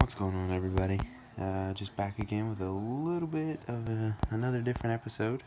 What's going on, everybody? Just back again with a little bit of another different episode.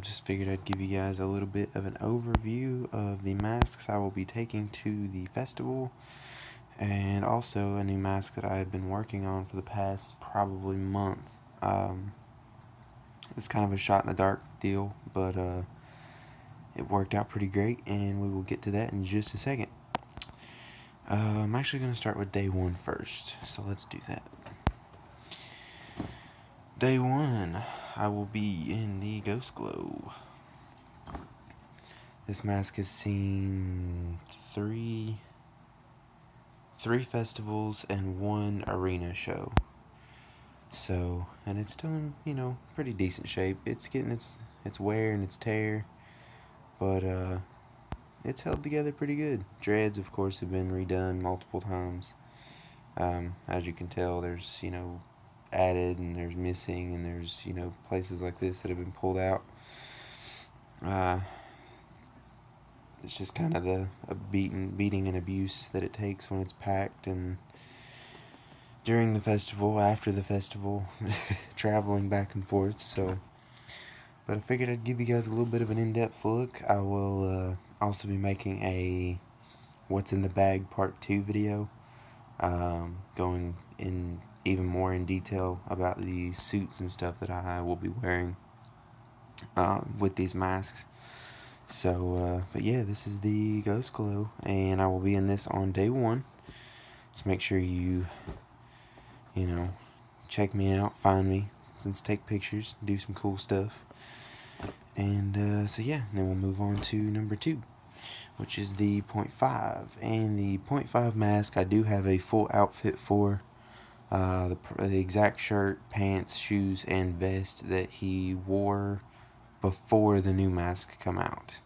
Just figured I'd give you guys a little bit of an overview of the masks I will be taking to the festival, and also a new mask that I've been working on for the past probably month. It's kind of a shot in the dark deal, but it worked out pretty great, and we will get to that in just a second. I'm actually going to start with day one first, so let's do that. Day one, I will be in the Ghost Glow. This mask has seen three festivals and one arena show. So, and it's still in, pretty decent shape. It's getting its wear and its tear, but it's held together pretty good. Dreads, of course, have been redone multiple times. As you can tell, there's, added and there's missing, and there's, places like this that have been pulled out. It's just kind of a beating and abuse that it takes when it's packed, and during the festival, after the festival, traveling back and forth. So, but I figured I'd give you guys a little bit of an in-depth look. I will also be making a What's in the Bag Part 2 video, going in even more in detail about the suits and stuff that I will be wearing with these masks. So, but yeah, this is the Ghost Glow, and I will be in this on day one. So make sure you check me out, find me, take pictures, do some cool stuff. And so yeah, then we'll move on to number 2, which is the 0.5. And the 0.5 mask, I do have a full outfit for. The exact shirt, pants, shoes, and vest that he wore before the new mask come out.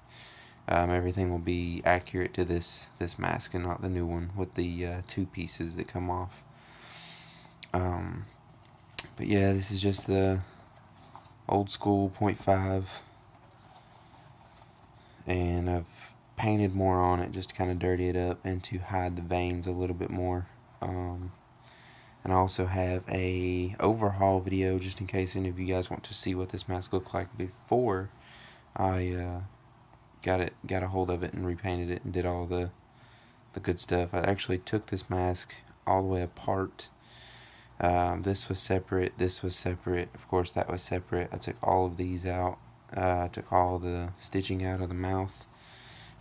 Everything will be accurate to this mask and not the new one with the 2 pieces that come off. But yeah, this is just the old school 0.5, and I've painted more on it just to kind of dirty it up and to hide the veins a little bit more. And I also have a overhaul video just in case any of you guys want to see what this mask looked like before I got a hold of it and repainted it and did all the good stuff. I actually took this mask all the way apart. This was separate, this was separate, of course that was separate. I took all of these out. I took all the stitching out of the mouth.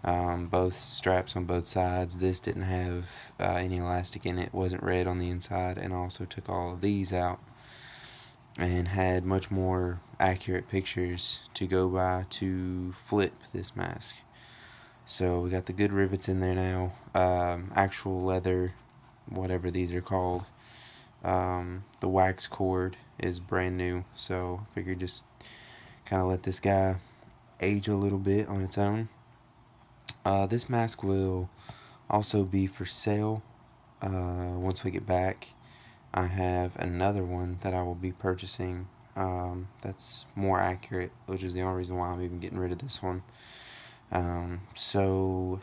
Both straps on both sides. This didn't have any elastic in it, wasn't red on the inside, and I also took all of these out and had much more accurate pictures to go by to flip this mask. So we got the good rivets in there now, actual leather, whatever these are called. The wax cord is brand new, so I figured just kind of let this guy age a little bit on its own. This mask will also be for sale once we get back. I have another one that I will be purchasing that's more accurate, which is the only reason why I'm even getting rid of this one. So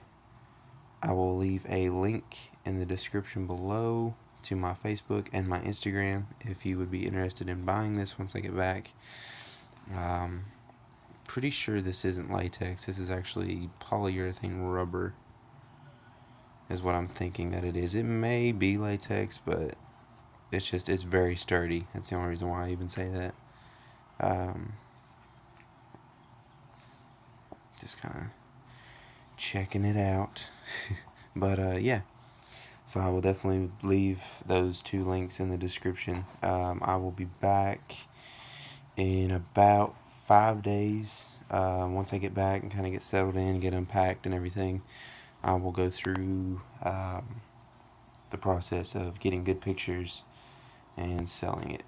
I will leave a link in the description below to my Facebook and my Instagram if you would be interested in buying this once I get back. Pretty sure this isn't latex. This is actually polyurethane rubber is what I'm thinking that it is. It may be latex, but it's very sturdy. That's the only reason why I even say that. Just kind of checking it out. But yeah, so I will definitely leave those 2 links in the description. I will be back in about 5 days. Once I get back and kind of get settled in, get unpacked and everything, I will go through the process of getting good pictures and selling it.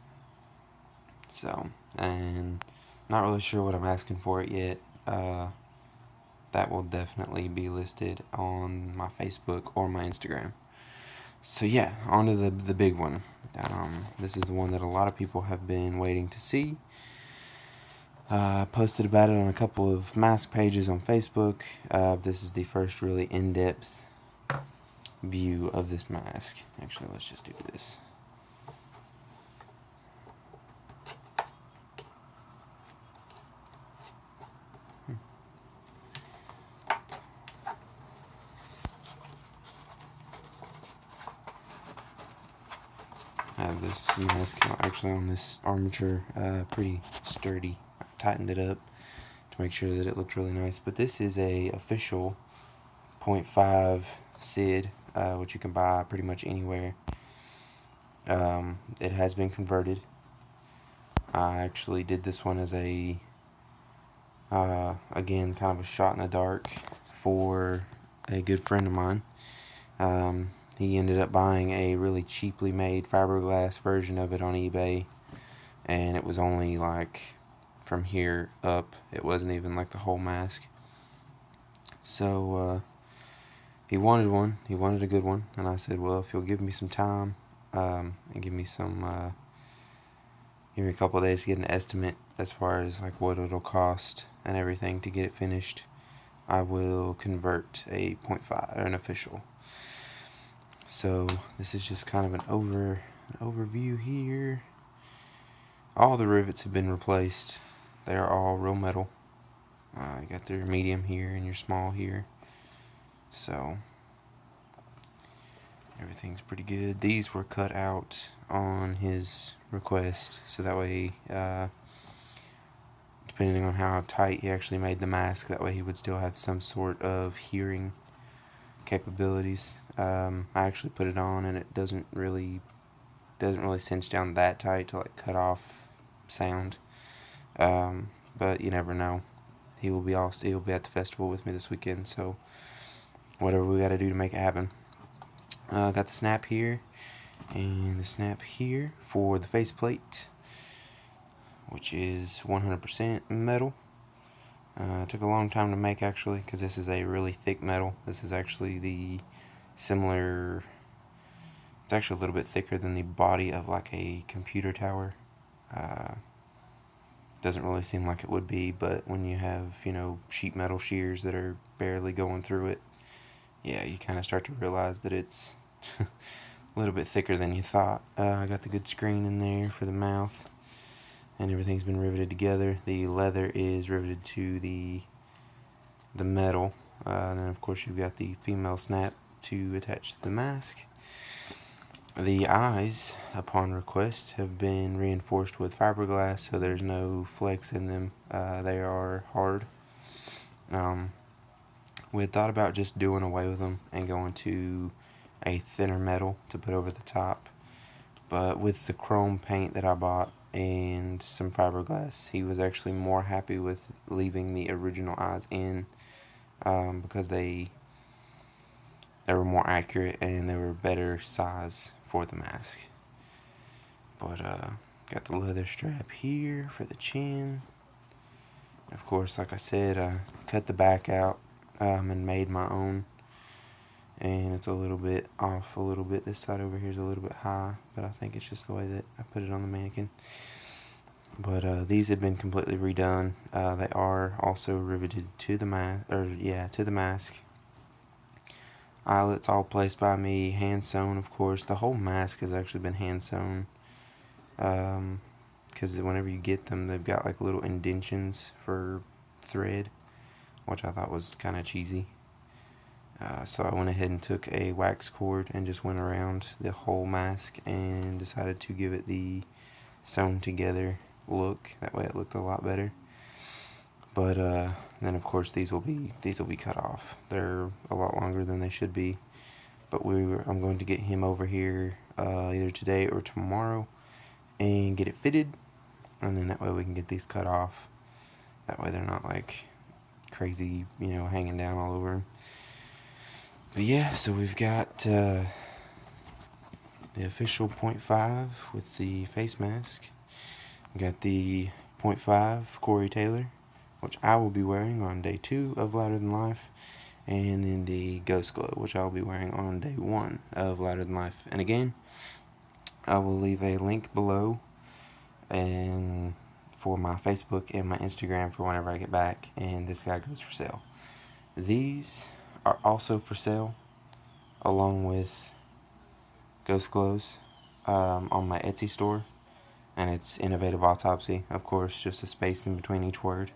So, and not really sure what I'm asking for it yet. That will definitely be listed on my Facebook or my Instagram. So yeah, on to the big one. This is the one that a lot of people have been waiting to see. I posted about it on a couple of mask pages on Facebook. This is the first really in-depth view of this mask. Actually, let's just do this. I have this mask actually on this armature, pretty sturdy. I tightened it up to make sure that it looked really nice. But this is a official 0.5 SID, which you can buy pretty much anywhere. It has been converted. I actually did this one as a, again, kind of a shot in the dark for a good friend of mine. He ended up buying a really cheaply made fiberglass version of it on eBay, and it was only like from here up. It wasn't even like the whole mask. So he wanted one. He wanted a good one, and I said, well, if you'll give me some time, and give me a couple of days to get an estimate as far as like what it'll cost and everything to get it finished, I will convert a 0.5 or an official. So this is just kind of an overview here. All the rivets have been replaced. They are all real metal. You got your medium here and your small here. So everything's pretty good. These were cut out on his request, so that way, depending on how tight he actually made the mask, that way he would still have some sort of hearing capabilities. I actually put it on, and it doesn't really cinch down that tight to like cut off sound. But you never know. He'll be at the festival with me this weekend, so whatever we got to do to make it happen. Got the snap here and the snap here for the faceplate, which is 100% metal. It took a long time to make, actually, because this is a really thick metal. This is actually it's actually a little bit thicker than the body of like a computer tower. Doesn't really seem like it would be, but when you have, sheet metal shears that are barely going through it, yeah, you kind of start to realize that it's a little bit thicker than you thought. I got the good screen in there for the mouth, and everything's been riveted together. The leather is riveted to the metal, and then of course you've got the female snap to attach to the mask. The eyes, upon request, have been reinforced with fiberglass, so there's no flex in them. They are hard. We had thought about just doing away with them and going to a thinner metal to put over the top, but with the chrome paint that I bought and some fiberglass, he was actually more happy with leaving the original eyes in, because they were more accurate and they were better size for the mask. But got the leather strap here for the chin. Of course, like I said, I cut the back out and made my own, and it's a little bit off a little bit. This side over here is a little bit high, but I think it's just the way that I put it on the mannequin. But these have been completely redone. They are also riveted to the mask. Eyelets all placed by me, hand sewn, of course. The whole mask has actually been hand sewn, because whenever you get them, they've got like little indentions for thread, which I thought was kind of cheesy. So I went ahead and took a wax cord and just went around the whole mask and decided to give it the sewn together look. That way it looked a lot better. But then of course these will be cut off. They're a lot longer than they should be. But I'm going to get him over here either today or tomorrow and get it fitted, and then that way we can get these cut off. That way they're not like crazy, hanging down all over him. But yeah, so we've got the official 0.5 with the face mask. We got the 0.5 Corey Taylor, which I will be wearing on day 2 of Louder Than Life, and then the Ghost Glow, which I will be wearing on day 1 of Louder Than Life. And again, I will leave a link below and for my Facebook and my Instagram for whenever I get back, and this guy goes for sale. These are also for sale. along with Ghost Glows on my Etsy store, and it's Innovative Autopsy, of course, just a space in between each word.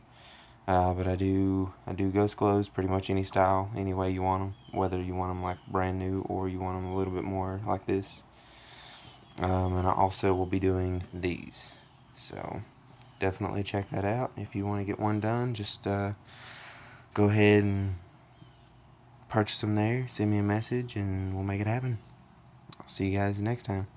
But I do Ghost Glows pretty much any style, any way you want them, whether you want them like brand new or you want them a little bit more like this. And I also will be doing these, so definitely check that out. If you want to get one done, just go ahead and purchase them there, send me a message, and we'll make it happen. I'll see you guys next time.